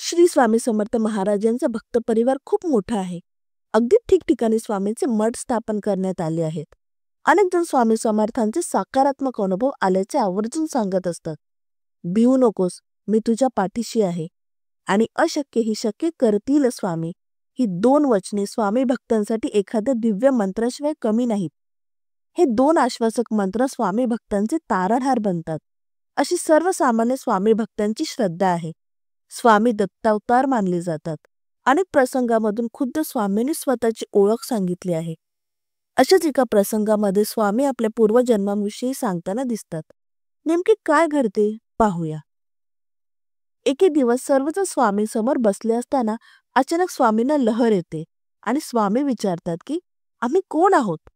श्री स्वामी समर्थ महाराजांचा भक्त परिवार खूप मोठा आहे. अगदी ठिकठिकाणी स्वामींचे मठ स्थापन करण्यात आले आहेत. अनेक जण स्वामी समर्थांचे सकारात्मक अनुभव आल्याचे आवर्जून सांगत असतात. भिवू नकोस, मी तुझ्या पाठीशी आहे. आणि अशक्य ही शक्य करतील स्वामी, ही दोन वचने स्वामी भक्तांसाठी एखाद्या दिव्य मंत्राशिवाय कमी नाहीत. हे दोन आश्वासक मंत्र स्वामी भक्तांचे तारणहार बनतात, अशी सर्वसामान्य स्वामी भक्तांची श्रद्धा आहे. स्वामी दत्तावतार मानले जातात. अनेक प्रसंगामधून खुद्द स्वामींनी स्वतःची ओळख सांगितली आहे. अशाच एका प्रसंगामध्ये स्वामी आपल्या पूर्वजन्माविषयी सांगताना दिसतात. नेमके काय घडते पाहूया. एके दिवस सर्वजण स्वामी समोर बसले असताना अचानक स्वामींना लहर येते आणि स्वामी विचारतात की आम्ही कोण आहोत.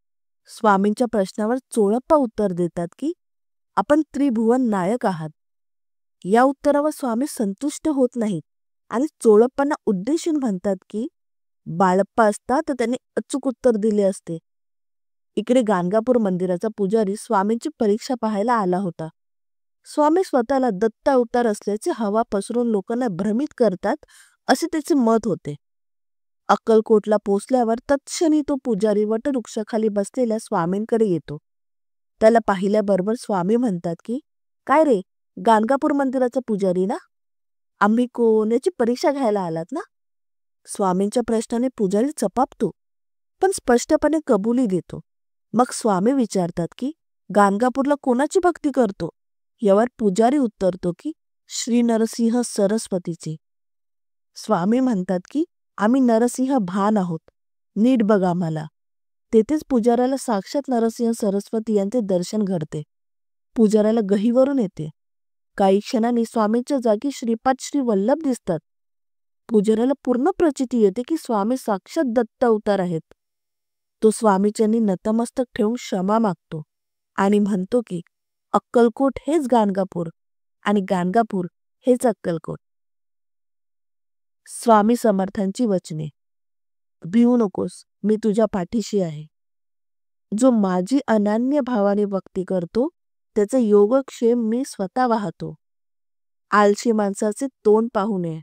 स्वामींच्या प्रश्नावर चोळप्पा उत्तर देतात की आपण त्रिभुवन नायक आहात. या उत्तरावर स्वामी संतुष्ट होत नाहीत आणि चोळप्पांना उद्देशून म्हणतात की बाळप्पा असता तर त्यांनी अचूक उत्तर दिले असते. इकडे गाणगापूर मंदिराचा पुजारी स्वामींची परीक्षा पाहायला आला होता. स्वामी स्वतःला दत्त अवतार असल्याचे हवा पसरून लोकांना भ्रमित करतात असे त्याचे मत होते. अक्कलकोटला पोचल्यावर तत्क्षणी तो पुजारी वटवृक्षाखाली बसलेल्या स्वामींकडे येतो. त्याला पाहिल्याबरोबर स्वामी म्हणतात की काय रे, गाणगापूर मंदिराचा पुजारी ना? आम्ही कोण याची परीक्षा घ्यायला आलात ना? स्वामींच्या प्रश्नाने पुजारी चपापतो, पण स्पष्टपणे कबुली देतो. मग स्वामी विचारतात की गाणगापूरला कोणाची भक्ती करतो? यावर पुजारी उत्तरतो की श्री नरसिंह सरस्वतीची. स्वामी म्हणतात की आम्ही नरसिंह भान आहोत, नीट बघा मला. तेथेच पुजाऱ्याला साक्षात नरसिंह सरस्वती यांचे दर्शन घडते. पुजाऱ्याला गहीवरून येते. काही क्षणांनी स्वामींच्या जागी श्रीपाद श्री वल्लभ दिसतात. पुजाऱ्याला पूर्ण प्रचिती येते की स्वामी साक्षात दत्त अवतार आहेत. तो स्वामीच्यांनी नतमस्तक ठेवून क्षमा मागतो आणि म्हणतो की अक्कलकोट हेच गाणगापूर आणि गाणगापूर हेच अक्कलकोट. स्वामी समर्थांची वचने. भिवू नकोस, मी तुझ्या पाठीशी आहे. जो माझी अनन्य भावाने भक्ती करतो त्याचे योगक्षेम मी स्वतः वाहतो. आळशी माणसाचे तोंड पाहू नये.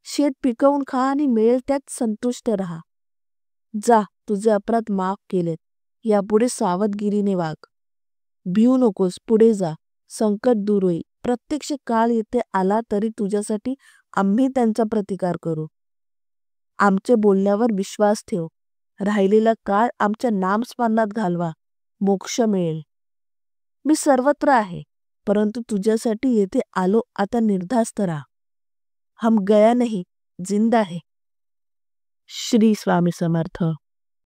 शेत पिकवून खा आणि मिळेल त्यात संतुष्ट राहा. जा, तुझे अपराध माफ केलेत. यापुढे सावधगिरीने वाग. भिवू नकोस, पुढे जा. संकट दूर होईल. प्रत्यक्ष काळ येथे आला तरी तुझ्यासाठी आम्ही त्यांचा प्रतिकार करू. आमचे बोलण्यावर विश्वास ठेव. राहिलेला काळ आमच्या नामस्मरणात घालवा. मोक्ष मिळेल. मी सर्वत्र आहे, परंतु तुझ्यासाठी येथे आलो. आता निर्धास्त राहा. हम गया नहीं, जिंदा है. श्री स्वामी समर्थ.